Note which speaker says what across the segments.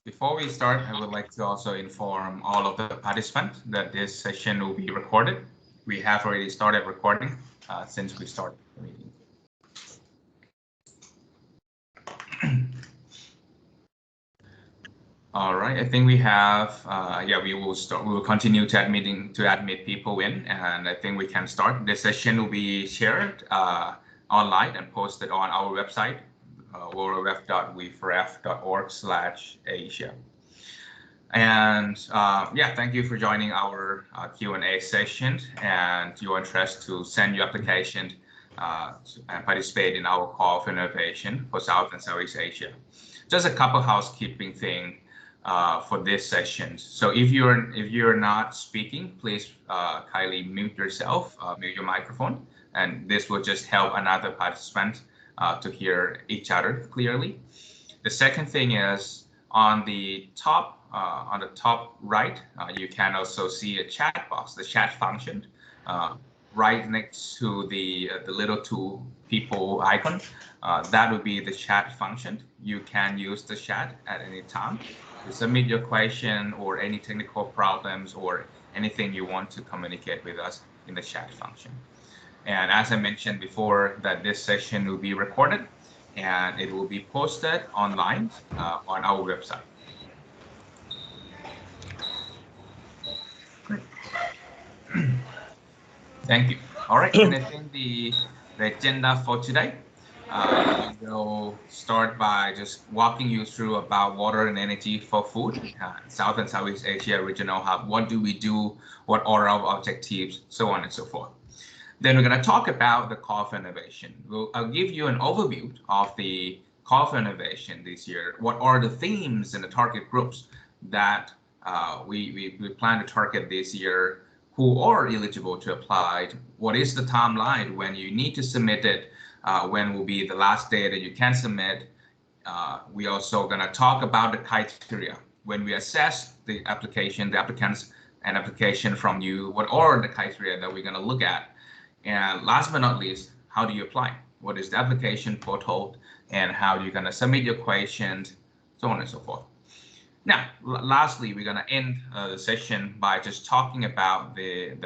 Speaker 1: Before we start, I would like to also inform all of the participants that this session will be recorded. We have already started recording since we started the meeting. All right, I think we have, we will start. We will continue to admit people in, and I think we can start. This session will be shared online and posted on our website, www.weforef.org/Asia. And thank you for joining our Q&A session and your interest to send your application and participate in our call for innovation for South and Southeast Asia. Just a couple housekeeping things for this session. So if you're not speaking, please kindly mute yourself, mute your microphone, and this will just help another participant to hear each other clearly. The second thing is on the top right, you can also see a chat box, the chat function, right next to the little two people icon. That would be the chat function. You can use the chat at any time to submit your question or any technical problems or anything you want to communicate with us in the chat function. And as I mentioned before, that this session will be recorded and it will be posted online on our website. Great. Thank you. All right, and I think the agenda for today, we will start by just walking you through about water and energy for food, South and Southeast Asia Regional Hub. What do we do? What are our objectives? So on and so forth. Then we're going to talk about the call for innovation. I'll give you an overview of the call for innovation this year. What are the themes and the target groups that we plan to target this year? Who are eligible to apply? What is the timeline when you need to submit it? When will be the last day that you can submit? We also going to talk about the criteria. When we assess the applicants and application from you, what are the criteria that we're going to look at? And last but not least, how do you apply? What is the application portal and how you're going to submit your questions, so on and so forth. Now, lastly, we're going to end the session by just talking about the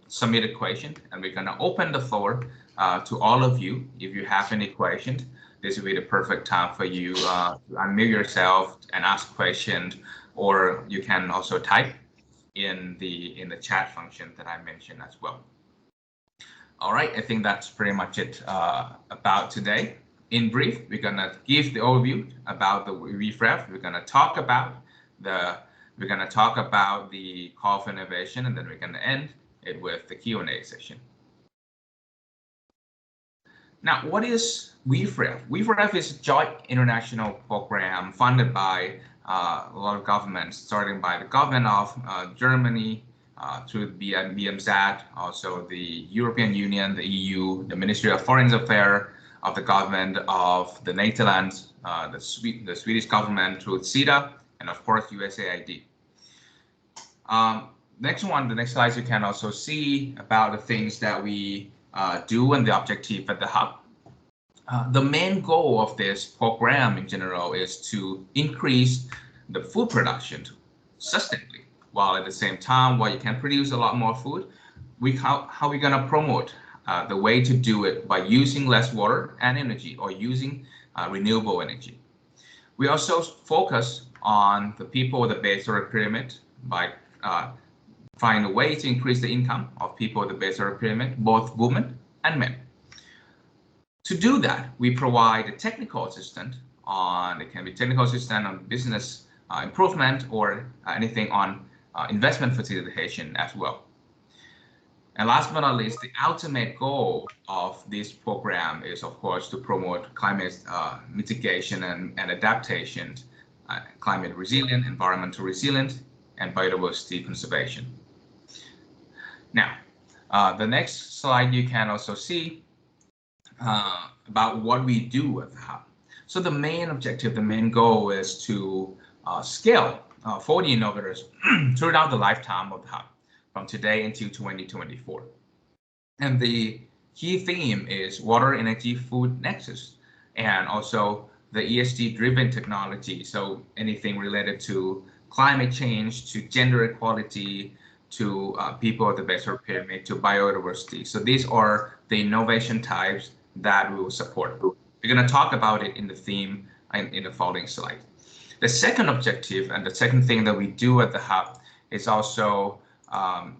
Speaker 1: submitted question, and we're going to open the floor to all of you. If you have any questions, this will be the perfect time for you to unmute yourself and ask questions, or you can also type in the chat function that I mentioned as well. All right, I think that's pretty much it about today. In brief, we're gonna give the overview about the WeForef. We're gonna talk about the call for innovation, and then we're gonna end it with the Q&A session. Now, what is WeForef? WeForef is a joint international program funded by a lot of governments, starting by the government of Germany, through the BMZ, also the European Union, the EU, the Ministry of Foreign Affairs, of the government of the Netherlands, the Swedish government through CETA, and of course USAID. The next slide, you can also see about the things that we do and the objective at the hub. The main goal of this program in general is to increase the food production sustainably, while at the same time, while you can produce a lot more food, how we gonna promote the way to do it by using less water and energy or using renewable energy. We also focus on the people with the base of the pyramid by finding a way to increase the income of people at the base of the pyramid, both women and men. To do that, we provide a technical assistance on, it can be technical assistance on business improvement or anything on investment facilitation as well. And last but not least, the ultimate goal of this program is, of course, to promote climate mitigation and adaptation, climate resilient, environmental resilient, and biodiversity conservation. Now, the next slide, you can also see about what we do at the hub. So the main objective, the main goal is to scale 40 innovators throughout the lifetime of the hub, from today until 2024. And the key theme is water, energy, food nexus, and also the ESG-driven technology, so anything related to climate change, to gender equality, to people of the basal pyramid, to biodiversity. So these are the innovation types that we will support. We're going to talk about it in the theme in the following slide. The second objective and the second thing that we do at the Hub is also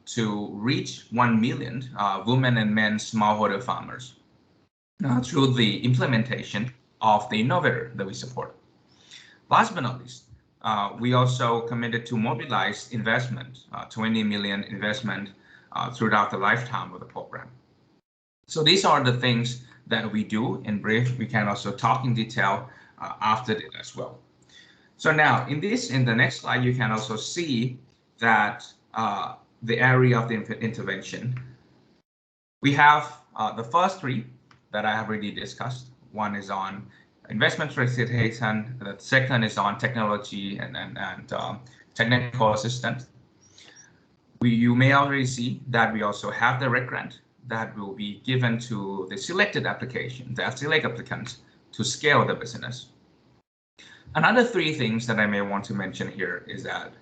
Speaker 1: to reach 1 million women and men smallholder farmers through the implementation of the innovator that we support. Last but not least, we also committed to mobilize investment, 20 million investment throughout the lifetime of the program. So these are the things that we do in brief. We can also talk in detail after this as well. So now in the next slide, you can also see that the area of the intervention. We have the first three that I have already discussed. One is on investment facilitation, the second is on technology and technical assistance. You may already see that we also have the red grant that will be given to the selected application, the select applicants, to scale the business. Another three things that I may want to mention here is that,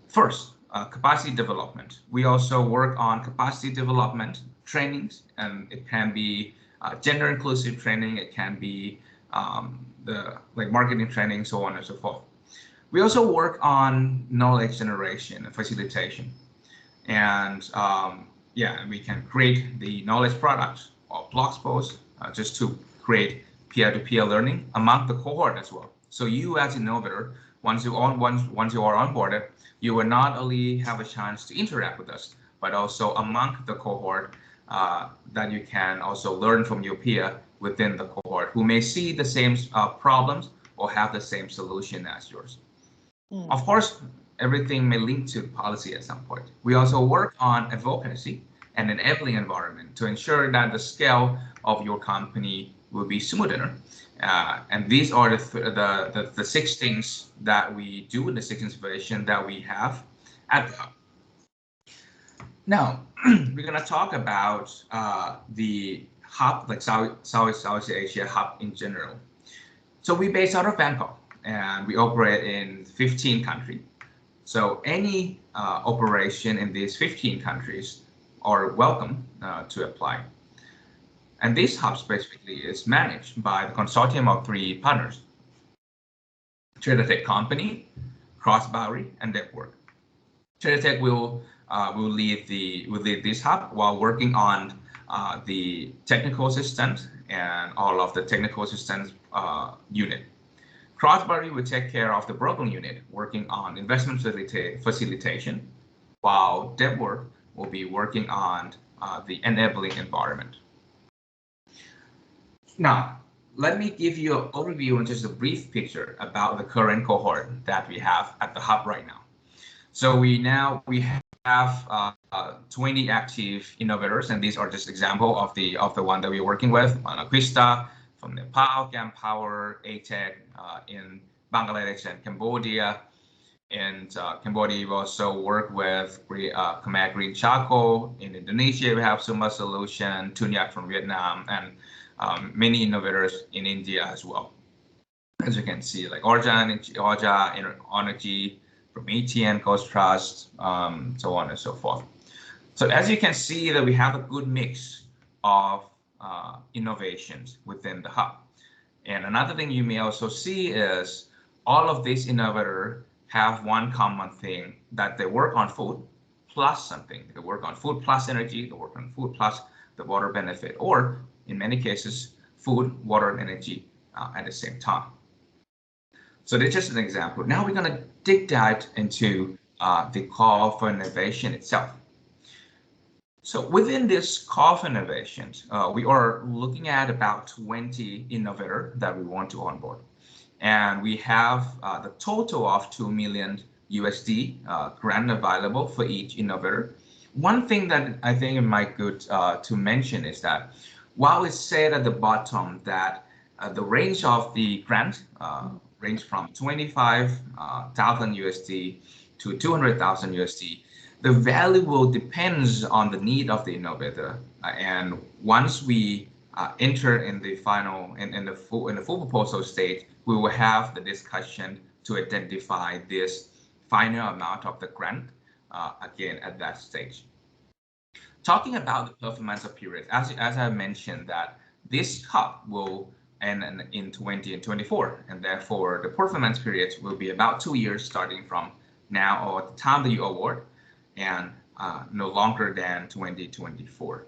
Speaker 1: first, capacity development. We also work on capacity development trainings, and it can be gender inclusive training, it can be marketing training, so on and so forth. We also work on knowledge generation and facilitation, and we can create the knowledge products or blog posts just to create peer-to-peer learning among the cohort as well. So you as innovator, once you are onboarded, you will not only have a chance to interact with us, but also among the cohort that you can also learn from your peer within the cohort who may see the same problems or have the same solution as yours. Of course, everything may link to policy at some point. We also work on advocacy and enabling environment to ensure that the scale of your company will be smoother. And these are the six things that we do in the six inspiration that we have at the Hub. Now, we're going to talk about the Hub, like Southeast Asia Hub in general. So we based out of Bangkok, and we operate in 15 countries. So any operation in these 15 countries are welcome to apply. And this hub specifically is managed by the consortium of three partners: TraderTech Company, Crossboundary, and Network. TraderTech will lead this hub while working on the technical assistance and all of the technical assistance unit. Crossboundary will take care of the broken unit, working on investment facilitation, while Network will be working on the enabling environment. Now, let me give you an overview and just a brief picture about the current cohort that we have at the hub right now. So we have 20 active innovators, and these are just example of the one that we're working with. Quista from Nepal, Power, ATEC in Bangladesh and Cambodia. In Cambodia, we also work with Khmer Green Charcoal. In Indonesia, we have Summa Solution, Tunyak from Vietnam, and many innovators in India as well. As you can see, like Orja Energy from ETN, Coast Trust, so on and so forth. So as you can see that we have a good mix of innovations within the hub. And another thing you may also see is all of these innovators have one common thing, that they work on food plus something. They work on food plus energy, they work on food plus the water benefit, or in many cases, food, water, and energy at the same time. So that's just an example. Now we're going to dig dive into the call for innovation itself. So within this call for innovations, we are looking at about 20 innovators that we want to onboard. And we have the total of $2 million USD grant available for each innovator. One thing that I think it might be good to mention is that while it's said at the bottom that the range of the grant range from 25,000 USD to 200,000 USD, the value will depends on the need of the innovator. And once we enter in the final in the full proposal stage, we will have the discussion to identify this final amount of the grant again at that stage. Talking about the performance period, as I mentioned, that this COP will end in 2024, and therefore the performance period will be about 2 years starting from now or the time that you award, and no longer than 2024.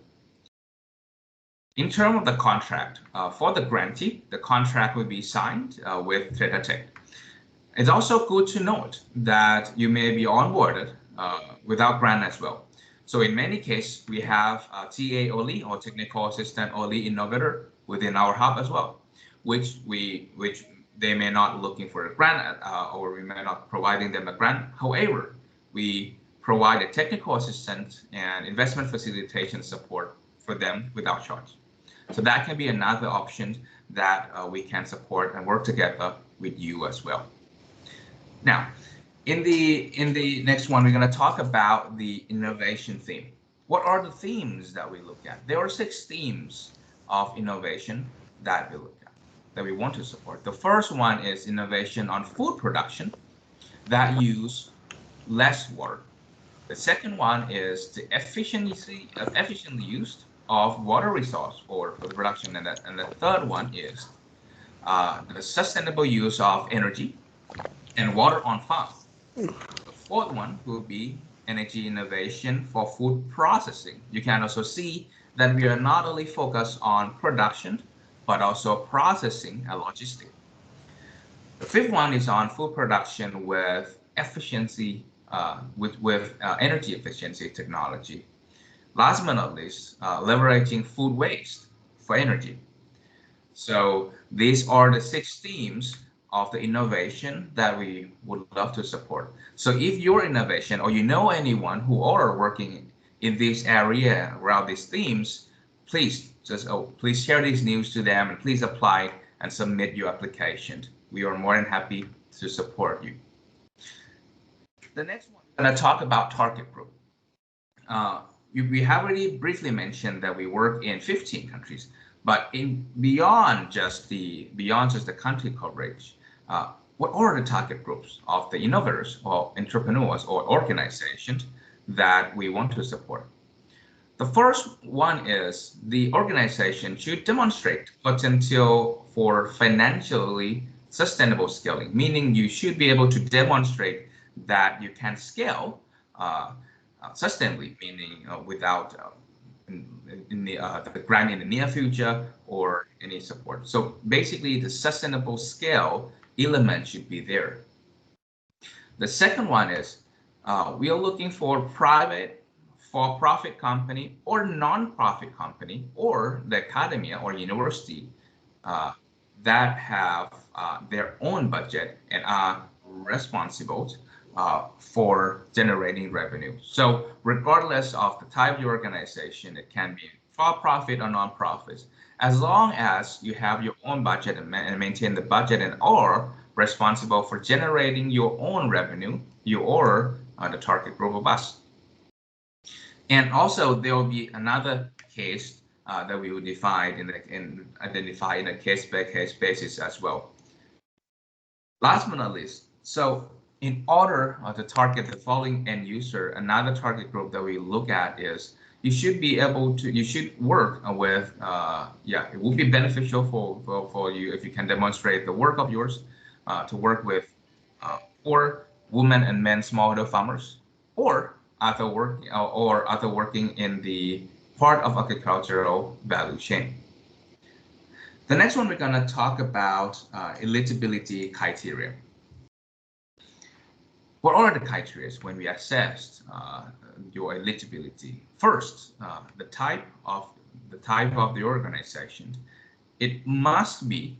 Speaker 1: In terms of the contract, for the grantee, the contract will be signed with Quota Tech. It's also good to note that you may be onboarded without grant as well. So in many cases, we have TA only or technical assistant only innovator within our hub as well, which they may not looking for a grant or we may not providing them a grant. However, we provide a technical assistant and investment facilitation support for them without charge. So that can be another option that we can support and work together with you as well. Now, in the next one, we're going to talk about the innovation theme. What are the themes that we look at? There are 6 themes of innovation that we look at, that we want to support. The first one is innovation on food production that use less water. The second one is the efficiently used of water resource for the production, and the third one is the sustainable use of energy and water on farm. The fourth one will be energy innovation for food processing. You can also see that we are not only focused on production, but also processing and logistics. The fifth one is on food production with efficiency, with energy efficiency technology. Last but not least, leveraging food waste for energy. So these are the 6 themes of the innovation that we would love to support. So if your innovation or you know anyone who are working in this area around these themes, please please share these news to them and please apply and submit your application. We are more than happy to support you. The next one, I'm going to talk about target group. We have already briefly mentioned that we work in 15 countries, but beyond just the country coverage, what are the target groups of the innovators or entrepreneurs or organizations that we want to support? The first one is the organization should demonstrate potential for financially sustainable scaling, meaning you should be able to demonstrate that you can scale sustainably, meaning without the grant in the near future or any support. So basically, the sustainable scale element should be there. The second one is we are looking for private for-profit company or non-profit company or the academia or university that have their own budget and are responsible for generating revenue. So regardless of the type of your organization, it can be for-profit or non-profit, as long as you have your own budget and maintain the budget and are responsible for generating your own revenue, you are the target group of us. And also there will be another case that we will define identify in a case-by-case basis as well. Last but not least, so in order to target the following end user, another target group that we look at is you should be able to, you should work with, it will be beneficial for you if you can demonstrate the work of yours to work with poor women and men smallholder farmers or other working in the part of agricultural value chain. The next one we're going to talk about eligibility criteria. What are the criteria when we assess your eligibility? First, the type of the organization. It must be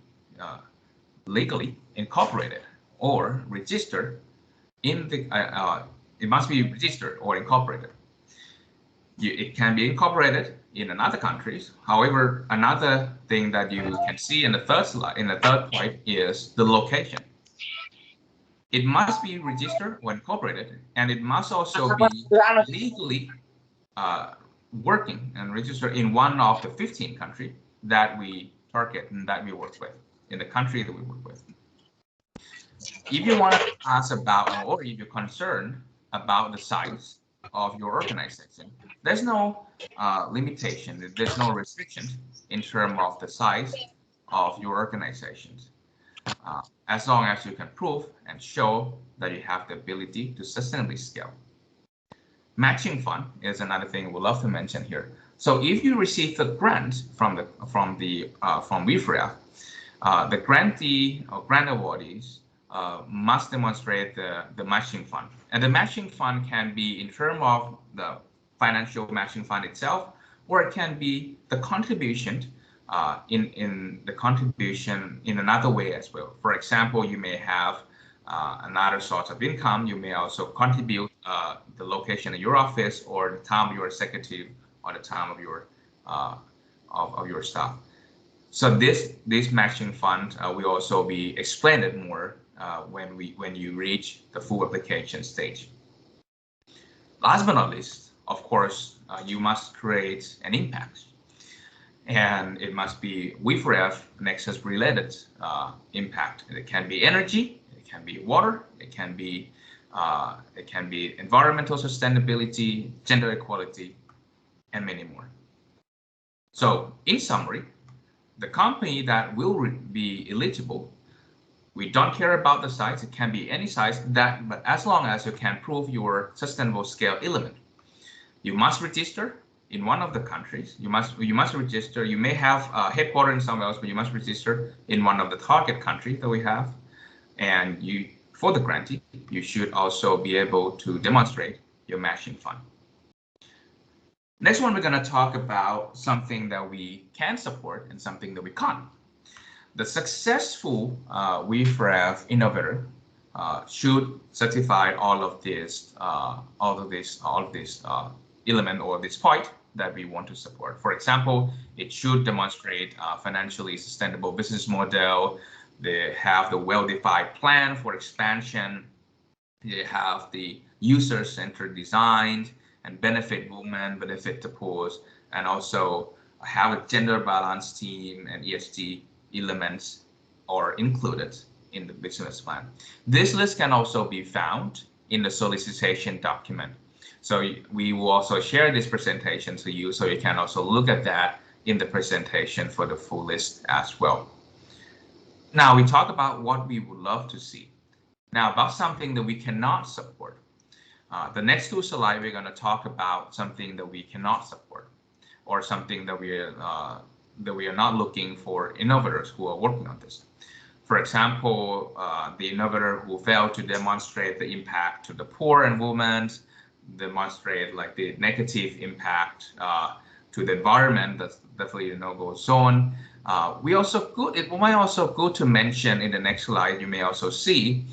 Speaker 1: legally incorporated or registered in the. It must be registered or incorporated. It can be incorporated in another countries. However, another thing that you can see in the third slide, in the third point, is the location. It must be registered or incorporated, and it must also be legally working and registered in one of the 15 countries that we target and that we work with, in the country that we work with. If you want to ask about, or if you're concerned about the size of your organization, there's no limitation, there's no restriction in terms of the size of your organizations. As long as you can prove and show that you have the ability to sustainably scale. Matching fund is another thing we love to mention here. So if you receive the grant from WeFref, the grantee or grant awardees must demonstrate the matching fund, and the matching fund can be in terms of the financial matching fund itself, or it can be the contribution in the contribution in another way as well. For example, you may have another source of income. You may also contribute the location of your office, or the time of your executive, or the time of your staff. So this matching fund will also be explained more when you reach the full application stage. Last but not least, of course, you must create an impact, and it must be WeFref Nexus related impact. It can be energy, it can be water, it can be environmental sustainability, gender equality, and many more. So in summary, the company that will be eligible, we don't care about the size, it can be any size, but as long as you can prove your sustainable scale element. You must register in one of the countries. You must register. You may have a headquarters in somewhere else, but you must register in one of the target countries that we have. And for the grantee, you should also be able to demonstrate your matching fund. Next one, we're going to talk about something that we can support and something that we can't. The successful WeFref innovator should certify all of this element or this point that we want to support. For example, it should demonstrate financially sustainable business model. They have the well-defined plan for expansion. They have the user-centered design and benefit women, benefit the poor, and also have a gender balanced team, and ESG elements are included in the business plan. This list can also be found in the solicitation document. So we will also share this presentation to you, so you can also look at that in the presentation for the full list as well. Now we talk about what we would love to see. Now about something that we cannot support. The next two slides, we're going to talk about something that we cannot support, or something that we are not looking for innovators who are working on this. For example, the innovator who failed to demonstrate the impact to the poor and women, demonstrate like the negative impact to the environment. That's definitely a no-go zone. It might also good to mention in the next slide. You may also see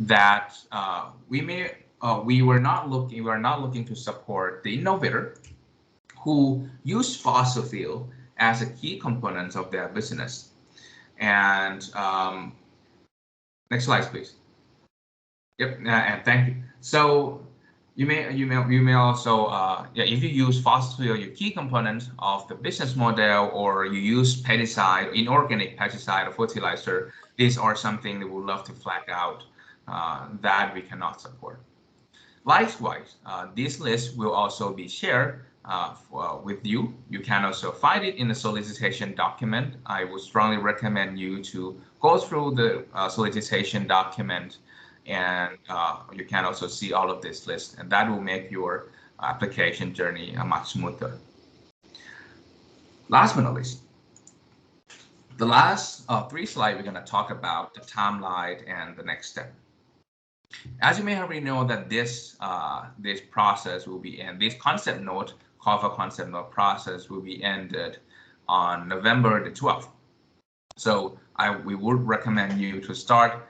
Speaker 1: that we were not looking to support the innovator who use fossil fuel as a key component of their business. And next slide, please. Yep, and thank you. So you may also if you use fossil fuel, your key component of the business model, or you use pesticide, inorganic pesticide or fertilizer, these are something that we would love to flag out that we cannot support. Likewise, this list will also be shared with you. You can also find it in the solicitation document. I would strongly recommend you to go through the solicitation document, and you can also see all of this list, and that will make your application journey much smoother. Last but not least, the last three slides, we're going to talk about the timeline and the next step. As you may already know, that this process will be in this concept note, call for concept note process will be ended on November the 12th. So we would recommend you to start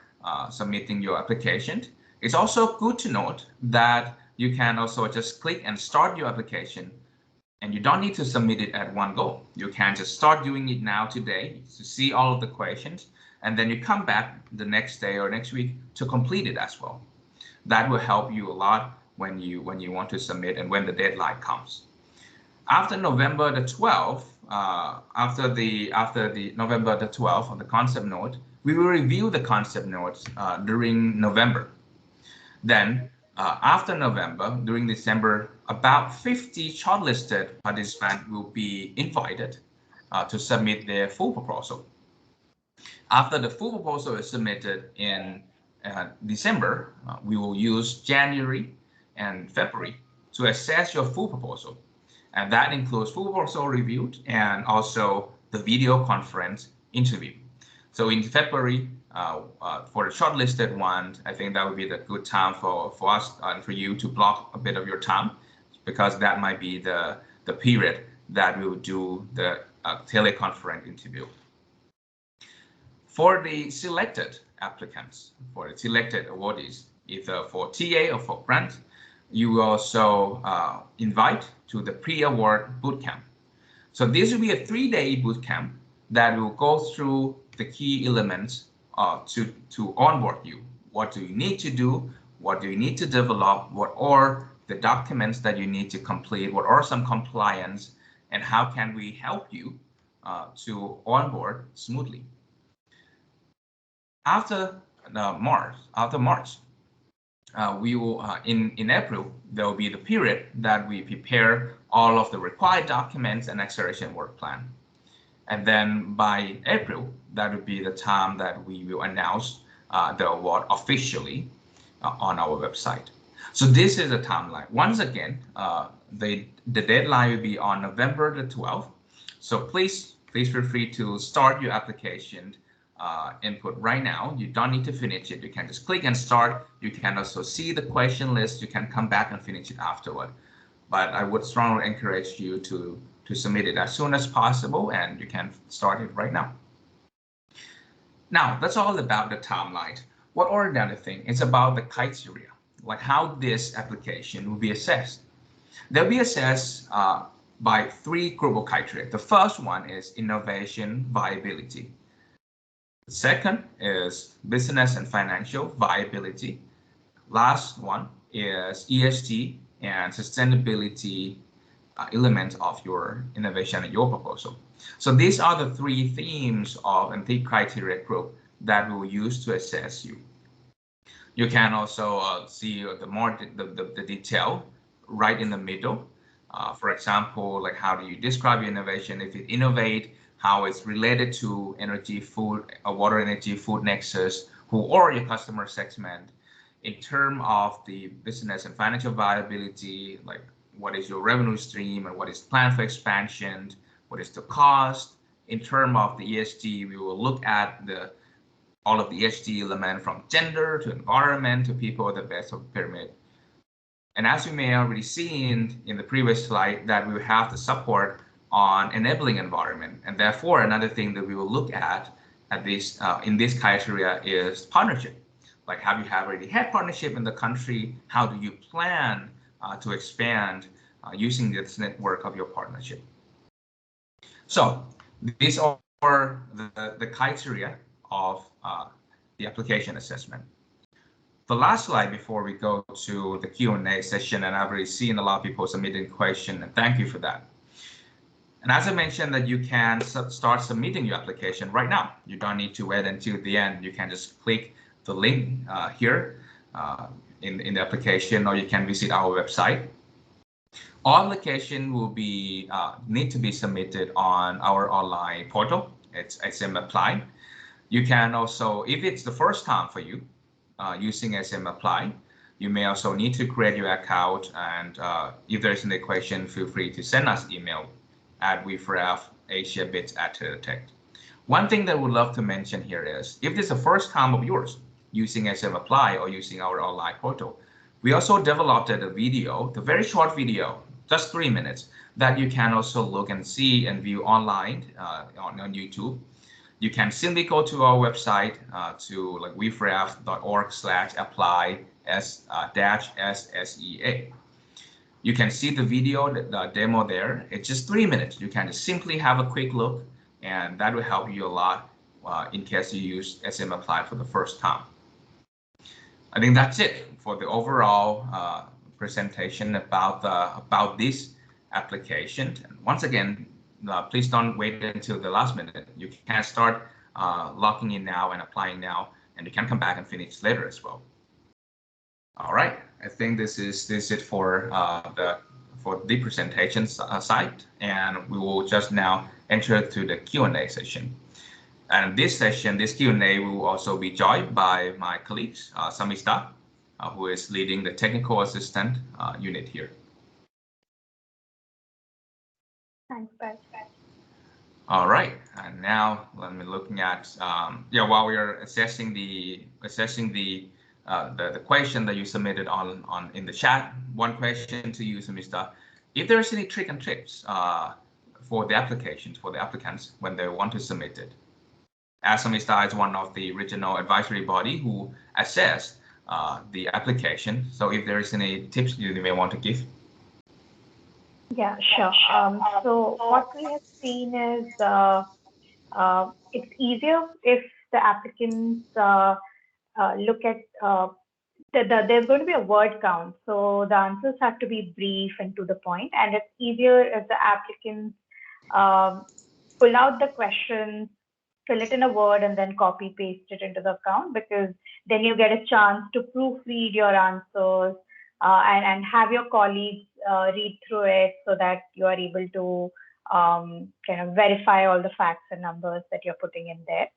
Speaker 1: submitting your application. It's also good to note that you can also just click and start your application, and you don't need to submit it at one go. You can just start doing it now today to see all of the questions, and then you come back the next day or next week to complete it as well. That will help you a lot when you want to submit and when the deadline comes. After November the 12th, after the November the 12th on the concept note, we will review the concept notes during November. Then after November, during December, about 50 shortlisted participants will be invited to submit their full proposal. After the full proposal is submitted in December, we will use January and February to assess your full proposal. And that includes full proposal review and also the video conference interview. So in February, for the shortlisted ones, I think that would be the good time for us and for you to block a bit of your time, because that might be the period that we will do the teleconference interview. For the selected applicants, for the selected awardees, either for TA or for grant, you will also invite to the pre-award bootcamp. So this will be a 3-day bootcamp that will go through the key elements to onboard you. What do you need to do? What do you need to develop? What are the documents that you need to complete? What are some compliance? And how can we help you to onboard smoothly? After March, we will in April, there will be the period that we prepare all of the required documents and acceleration work plan. And then by April, that would be the time that we will announce the award officially on our website. So this is a timeline. Once again, the deadline will be on November the 12th. So please feel free to start your application input right now. You don't need to finish it. You can just click and start. You can also see the question list. You can come back and finish it afterward. But I would strongly encourage you to submit it as soon as possible, and you can start it right now. Now, that's all about the timeline. What are the other thing? It's about the criteria, like how this application will be assessed. They'll be assessed by 3 global criteria. The first one is innovation viability. The second is business and financial viability. Last one is ESG and sustainability element of your innovation and your proposal. So these are the 3 themes of and 3 criteria group that we'll use to assess you. You can also see the detail right in the middle. For example, like how do you describe your innovation? If you innovate, how it's related to energy, food, water, energy, food nexus, who are your customer segment. In terms of the business and financial viability, like what is your revenue stream and what is planned for expansion, what is the cost. In terms of the ESG, we will look at all of the ESG elements from gender to environment to people at the base of the pyramid. And as you may already seen in the previous slide, that we will have the support on enabling environment. And therefore, another thing that we will look at this in this criteria is partnership. Like, have you already had partnership in the country? How do you plan to expand using this network of your partnership? So these are the criteria of the application assessment. The last slide before we go to the Q&A session, and I've already seen a lot of people submitting questions, and thank you for that. And as I mentioned, that you can start submitting your application right now. You don't need to wait until the end. You can just click the link here in the application, or you can visit our website. All application will be need to be submitted on our online portal. It's SM Apply. You can also, if it's the first time for you using SM Apply, you may also need to create your account. And if there's any question, feel free to send us email at wefraf@asiabits@tech. One thing that we'd love to mention here is, if this is the first time of yours using SM Apply or using our online portal, we also developed a video, the very short video, just 3 minutes, that you can also look and see and view online on YouTube. You can simply go to our website to like wefraf.org/apply-SSEA. You can see the video, the demo there. It's just 3 minutes. You can just simply have a quick look, and that will help you a lot in case you use SM Apply for the first time. I think that's it for the overall presentation about this application. And once again, please don't wait until the last minute. You can start logging in now and applying now, and you can come back and finish later as well. All right, I think this is it for the presentation side, and we will just now enter to the Q&A session. And this session, this Q&A, will also be joined by my colleagues, Samista, who is leading the technical assistant unit here.
Speaker 2: Thanks, Pat.
Speaker 1: All right, and now let me looking at while we are assessing the question that you submitted on in the chat. One question to you, Samista: if there's any trick and tips for the applications for the applicants when they want to submit it. As Samista is one of the regional advisory body who assess the application, so if there is any tips you may want to give.
Speaker 2: Yeah, sure. So what we have seen is it's easier if the applicants look at there's going to be a word count. So the answers have to be brief and to the point, and it's easier if the applicants pull out the questions, fill it in a Word, and then copy paste it into the account, because then you get a chance to proofread your answers and have your colleagues read through it so that you are able to kind of verify all the facts and numbers that you're putting in there.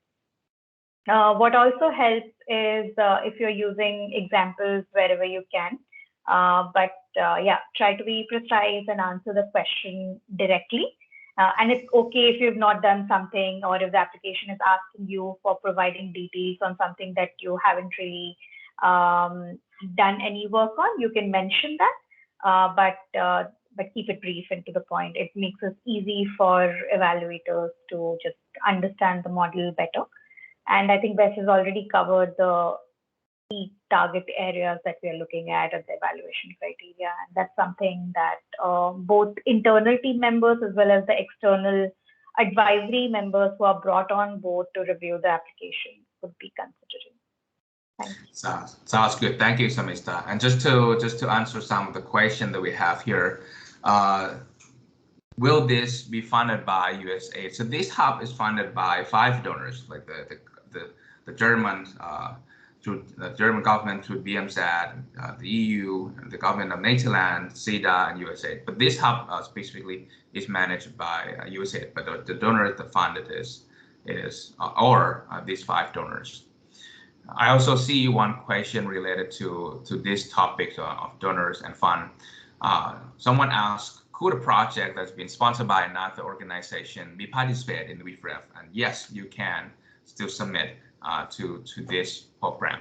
Speaker 2: What also helps is if you're using examples wherever you can, but try to be precise and answer the question directly. And it's okay if you've not done something, or if the application is asking you for providing details on something that you haven't really done any work on, you can mention that, but keep it brief and to the point. It makes it easy for evaluators to just understand the model better. And I think Bess has already covered the key target areas that we are looking at the evaluation criteria. And that's something that both internal team members as well as the external advisory members who are brought on board to review the application would be considering. Thank you.
Speaker 1: Sounds good. Thank you, Samista. And just to answer some of the questions that we have here, will this be funded by USAID? So this hub is funded by 5 donors, like the German through the German government, through BMZ, the EU, the government of Netherlands, CEDA, and USAID. But this hub specifically is managed by USAID. But the donor that funded is these 5 donors. I also see one question related to this topic of donors and fund. Someone asked, could a project that's been sponsored by another organization be participated in the WeFref? And yes, you can still submit to this program.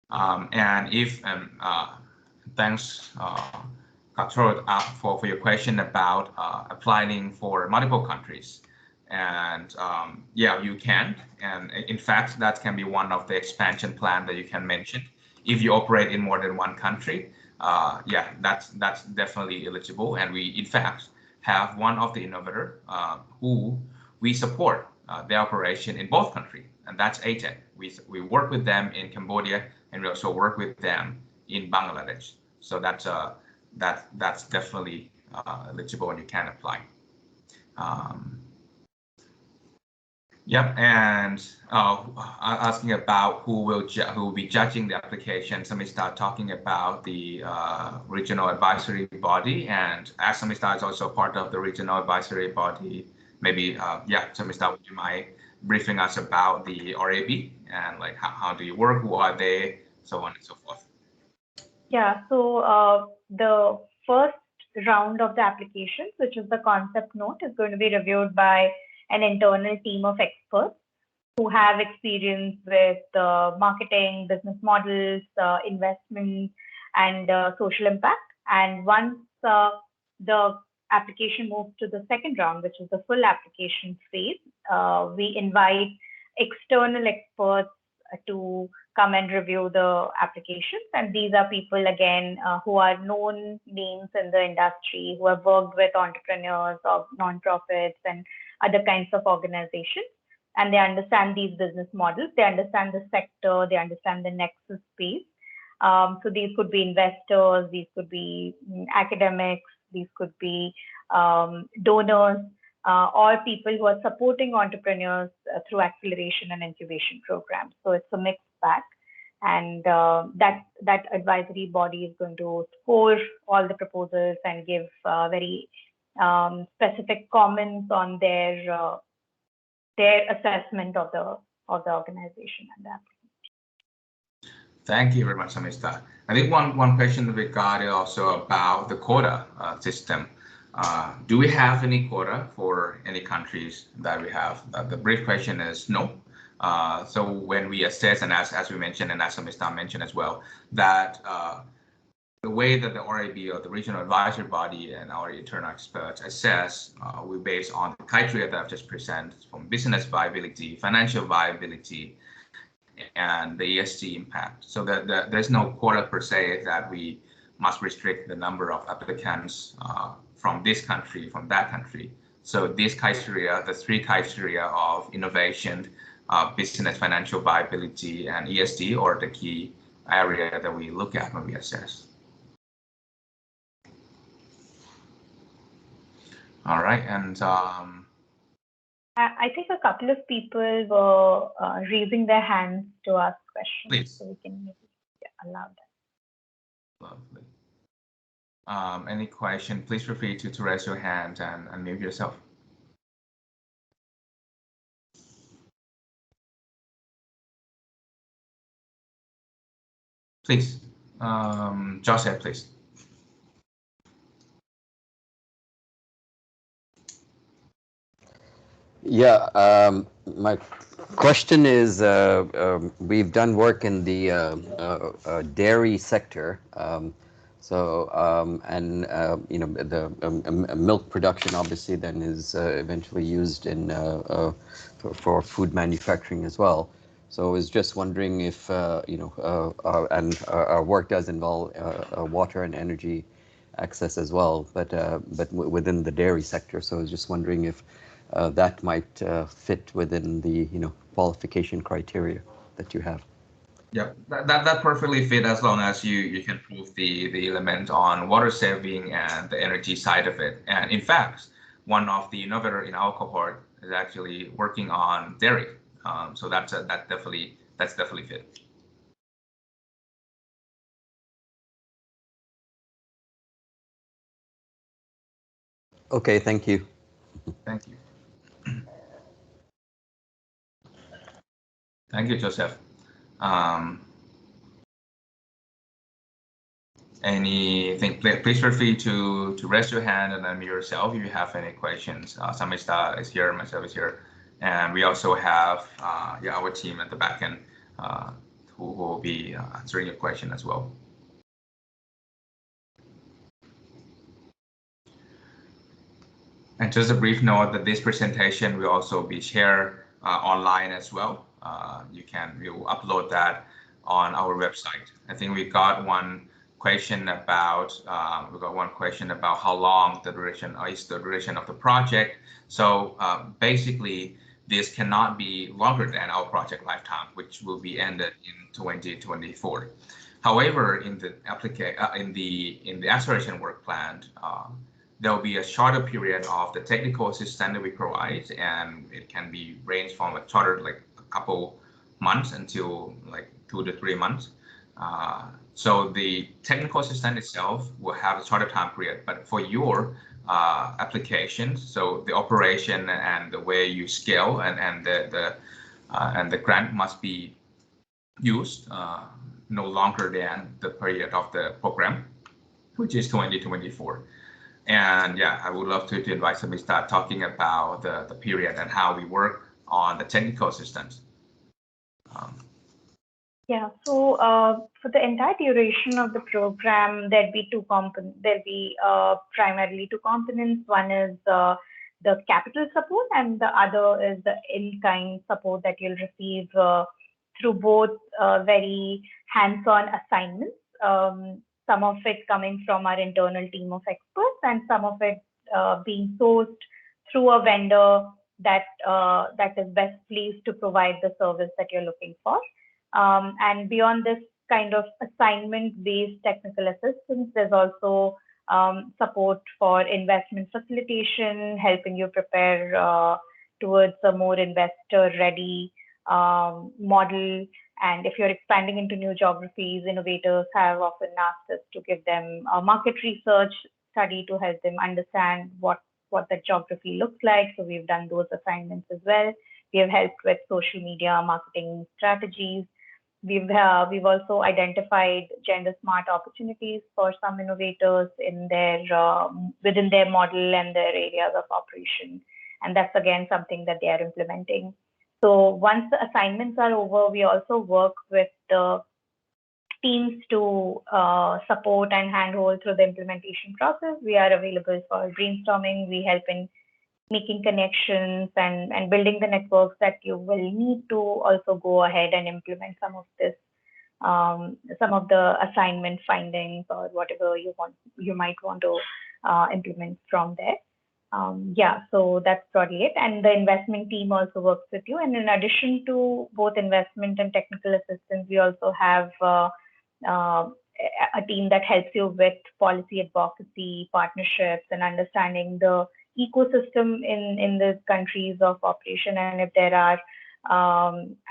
Speaker 1: And if thanks, Cohort, for your question about applying for multiple countries. And you can. And in fact, that can be one of the expansion plan that you can mention. If you operate in more than one country, that's definitely eligible. And we, in fact, have one of the innovator who we support their operation in both countries, and that's ATEC. We work with them in Cambodia, and we also work with them in Bangladesh. So that's definitely eligible, and you can apply. And asking about who will be judging the application. Samista talking about the regional advisory body, and as Samista is also part of the regional advisory body, maybe Samista, would you mind briefing us about the RAB and like how do you work, who are they, so on and so forth?
Speaker 2: Yeah, so the first round of the applications, which is the concept note, is going to be reviewed by an internal team of experts who have experience with marketing, business models, investment, and social impact. And once the application moves to the second round, which is the full application phase, we invite external experts to come and review the applications. And these are people, again, who are known names in the industry, who have worked with entrepreneurs or nonprofits and other kinds of organizations. And they understand these business models, they understand the sector, they understand the nexus space. So these could be investors, these could be academics, these could be donors, or people who are supporting entrepreneurs through acceleration and incubation programs. So it's a mixed bag. And that advisory body is going to score all the proposals and give very specific comments on their assessment of the organization and the applicant.
Speaker 1: Thank you very much, Samista. I think one question that we got is also about the quota system. Do we have any quota for any countries that we have? The brief question is no. So when we assess, and as we mentioned, and as Samista mentioned as well, that the way that the RAB, or the regional advisory body, and our internal experts assess, we base on the criteria that I've just presented, from business viability, financial viability, and the ESG impact. So there's no quota per se that we must restrict the number of applicants from this country, from that country. So these criteria, the three criteria of innovation, business financial viability, and ESG, are the key area that we look at when we assess. All right, and
Speaker 2: I think a couple of people were raising their hands to ask questions.
Speaker 1: Please.
Speaker 2: So we can maybe allow that.
Speaker 1: Lovely. Any question, please feel free to raise your hand and unmute yourself. Please, Joseph, please.
Speaker 3: Yeah, my question is, we've done work in the dairy sector, you know, the milk production obviously then is eventually used in for food manufacturing as well. So I was just wondering if you know, and our work does involve water and energy access as well, but within the dairy sector. So I was just wondering if that might fit within the, you know, qualification criteria that you have.
Speaker 1: Yeah, that perfectly fit, as long as you can prove the element on water saving and the energy side of it. And in fact, one of the innovator in our cohort is actually working on dairy. So that's definitely fit.
Speaker 3: Okay, thank you.
Speaker 1: Thank you. Thank you, Joseph. Anything, please feel free to raise your hand and unmute yourself if you have any questions. Samista is here, myself is here, and we also have our team at the back end who will be answering your question as well. And just a brief note that this presentation will also be shared online as well. We'll upload that on our website. I think we got one question about how long the duration is the duration of the project. So basically, this cannot be longer than our project lifetime, which will be ended in 2024. However, in the acceleration work plan, there will be a shorter period of the technical assistance that we provide, and it can be ranged from a shorter, like a couple months, until like 2 to 3 months. So the technical assistant itself will have a shorter time period, but for your applications, so the operation and the way you scale and the grant must be used no longer than the period of the program, which is 2024. And yeah, I would love to invite somebody to start talking about the period and how we work on the technical assistance.
Speaker 2: Yeah, so for the entire duration of the program, there'll be two components. There'll be primarily two components. One is the capital support, and the other is the in-kind support that you'll receive through both very hands-on assignments. Some of it coming from our internal team of experts, and some of it being sourced through a vendor that is best pleased to provide the service that you're looking for. And beyond this kind of assignment-based technical assistance, there's also support for investment facilitation, helping you prepare towards a more investor-ready model. And if you're expanding into new geographies, innovators have often asked us to give them a market research study to help them understand what the geography looks like. So we've done those assignments as well. We have helped with social media marketing strategies. We've also identified gender smart opportunities for some innovators in their within their model and their areas of operation, and that's again something that they are implementing. So once the assignments are over, we also work with the teams to support and handhold through the implementation process. We are available for brainstorming. We help in making connections and building the networks that you will need to also go ahead and implement some of this, some of the assignment findings or whatever you might want to implement from there. Yeah, so that's probably it. And the investment team also works with you. And in addition to both investment and technical assistance, we also have a team that helps you with policy advocacy, partnerships, and understanding the ecosystem in the countries of operation. And if there are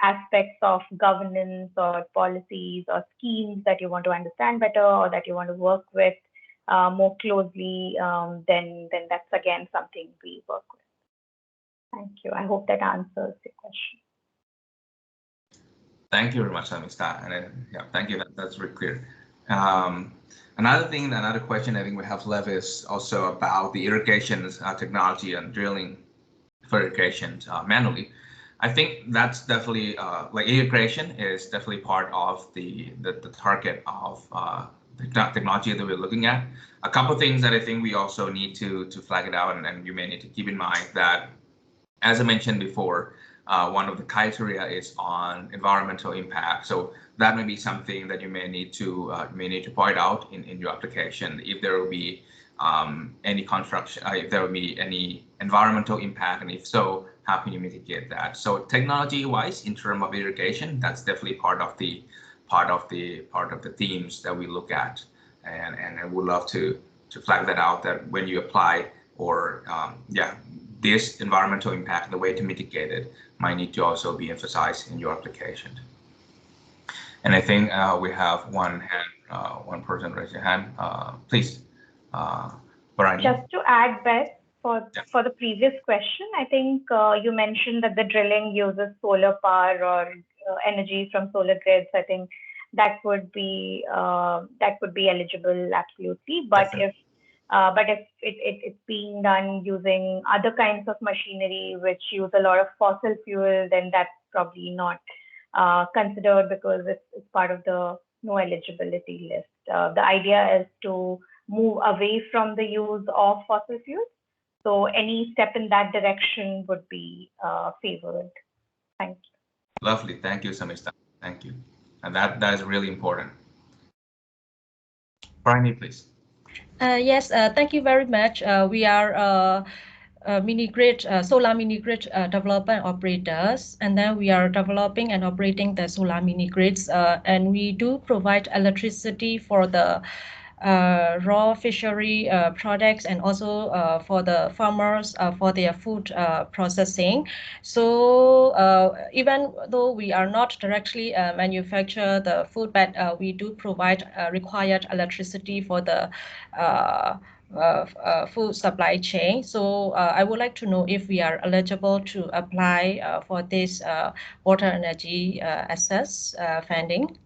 Speaker 2: aspects of governance or policies or schemes that you want to understand better or that you want to work with more closely, then that's again something we work with. Thank you. I hope that answers the question.
Speaker 1: Thank you very much, Amista. And yeah, thank you. That's very clear. Another question I think we have left is also about the irrigation technology and drilling for irrigation manually. I think that's definitely like irrigation is definitely part of the target of the technology that we're looking at. A couple of things that I think we also need to flag it out, and you may need to keep in mind that, as I mentioned before, one of the criteria is on environmental impact. So that may be something that you may need to point out in your application if there will be any construction, if there will be any environmental impact, and if so, how can you mitigate that? So technology-wise, in terms of irrigation, that's definitely part of the themes that we look at, and I would love to flag that out, that when you apply or this environmental impact, the way to mitigate it might need to also be emphasized in your application. And I think we have one person raise your hand. Please, Brian.
Speaker 2: Just to add, Beth, for the previous question, I think you mentioned that the drilling uses solar power or energy from solar grids. I think that would be eligible, absolutely. But if it's being done using other kinds of machinery which use a lot of fossil fuel, then that's probably not considered because it's part of the no eligibility list. The idea is to move away from the use of fossil fuels. So any step in that direction would be favored. Thank you.
Speaker 1: Lovely. Thank you, Samista. Thank you. And that is really important. Brian, please.
Speaker 4: Yes, thank you very much. We are mini grid, solar mini grid developer and operators, and then we are developing and operating the solar mini grids, and we do provide electricity for the raw fishery products and also for the farmers for their food processing. So even though we are not directly manufacture the food, but we do provide required electricity for the food supply chain. So I would like to know if we are eligible to apply for this water energy access funding.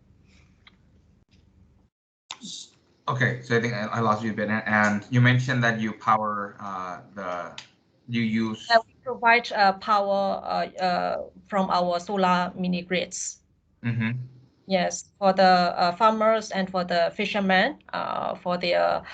Speaker 1: Okay, so I think I lost you a bit, and you mentioned that you power we
Speaker 4: provide power from our solar mini grids.
Speaker 1: Mm-hmm.
Speaker 4: Yes, for the farmers and for the fishermen, for their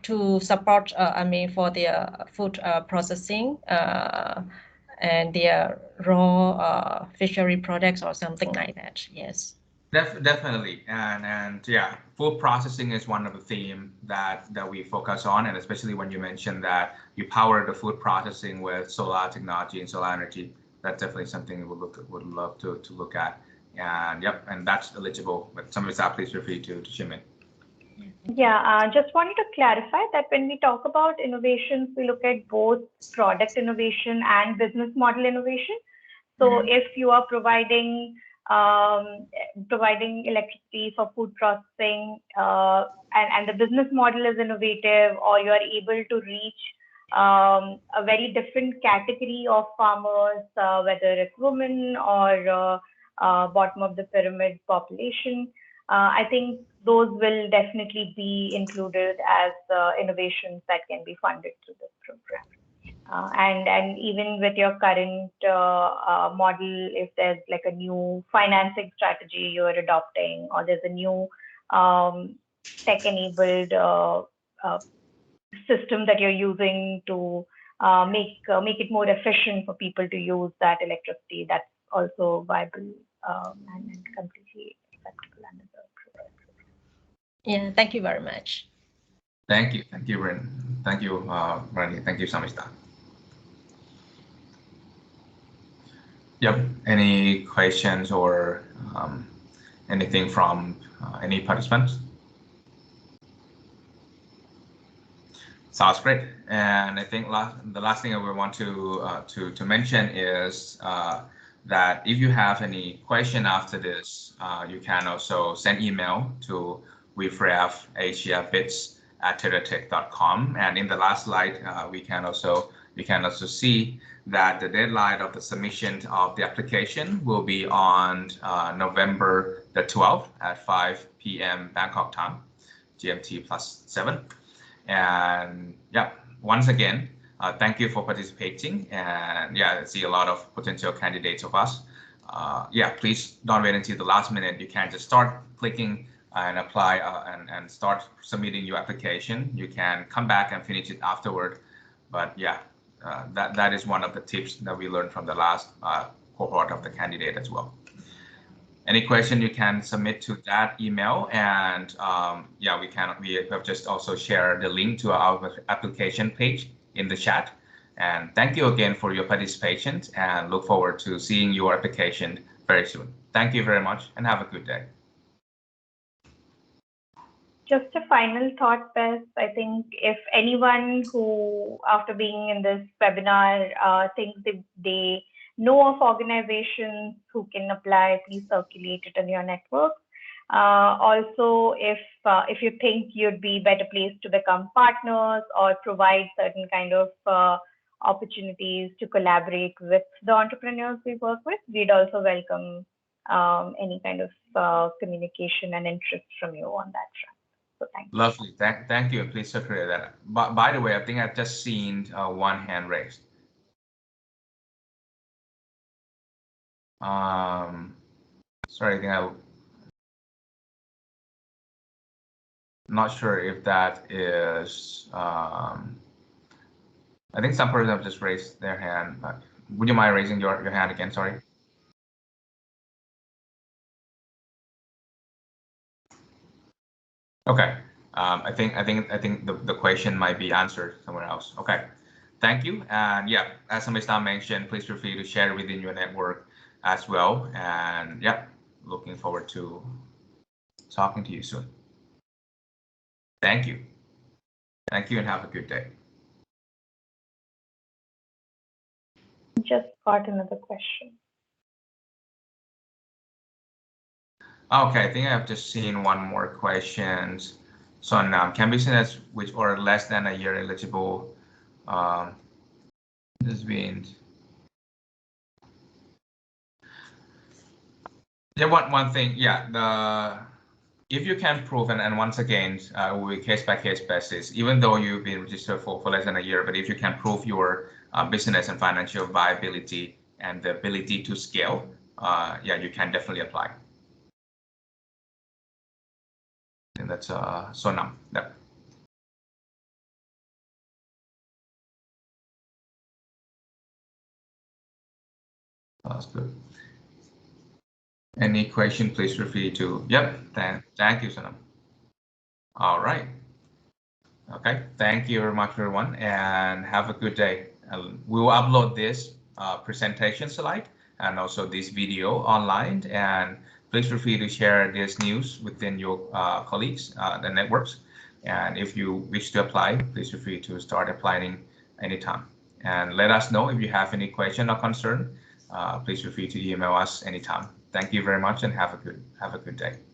Speaker 4: to support. I mean, for their food processing and their raw fishery products or something like that. Yes.
Speaker 1: Definitely, and yeah, food processing is one of the themes that we focus on, and especially when you mentioned that you power the food processing with solar technology and solar energy, that's definitely something we would love to look at. And yep, and that's eligible. But some of it's please feel free to chime in.
Speaker 2: Yeah, just wanted to clarify that when we talk about innovations, we look at both product innovation and business model innovation. So if you are providing electricity for food processing, and the business model is innovative, or you are able to reach a very different category of farmers, whether it's women or bottom of the pyramid population, I think those will definitely be included as innovations that can be funded through this program. And even with your current model, if there's like a new financing strategy you're adopting, or there's a new tech-enabled system that you're using to make it more efficient for people to use that electricity, that's also viable and completely acceptable under the program.
Speaker 4: Yeah, thank you very much.
Speaker 1: Thank you, Ren. Thank you, Rani. Thank you, Samishta. Yep. Any questions or anything from any participants? Sounds great. And I think the last thing I would want to mention is that if you have any question after this, you can also send email to wefref@teratech.com. And in the last slide, you can also see that the deadline of the submission of the application will be on November the 12th at 5 p.m. Bangkok time, GMT +7. And yeah, once again, thank you for participating. And yeah, I see a lot of potential candidates of us. Yeah, please don't wait until the last minute. You can just start clicking and apply and start submitting your application. You can come back and finish it afterward. But yeah, that is one of the tips that we learned from the last cohort of the candidate as well. Any question you can submit to that email, and yeah, we have just also shared the link to our application page in the chat. And thank you again for your participation, and look forward to seeing your application very soon. Thank you very much, and have a good day.
Speaker 2: Just a final thought, Bess. I think if anyone who, after being in this webinar, thinks they know of organizations who can apply, please circulate it in your network. Also, if you think you'd be better placed to become partners or provide certain kind of opportunities to collaborate with the entrepreneurs we work with, we'd also welcome any kind of communication and interest from you on that front. So thank you.
Speaker 1: Lovely. Thank you. Please circulate that. By the way, I think I've just seen one hand raised. Sorry, I think I'm not sure if that is. I think some person have just raised their hand. But would you mind raising your hand again? Sorry. Okay. I think the question might be answered somewhere else. Okay. Thank you. And yeah, as Samishta mentioned, please feel free to share within your network as well. And yeah, looking forward to talking to you soon. Thank you. Thank you, and have a good day.
Speaker 2: Just got another question.
Speaker 1: Okay, I think I've just seen one more question. So now, can business which are less than a year eligible? This means, yeah, one thing, yeah, if you can prove, and once again, it will be case by case basis, even though you've been registered for less than a year, but if you can prove your business and financial viability and the ability to scale, yeah, you can definitely apply. And that's Sonam. Yep. That's good. Any question, please feel free to. Yep. Thank you, Sonam. All right. Okay. Thank you very much, everyone, and have a good day. We will upload this presentation slide and also this video online, and please feel free to share this news within your colleagues, the networks. And if you wish to apply, please feel free to start applying anytime. And let us know if you have any question or concern. Please feel free to email us anytime. Thank you very much and have a good day.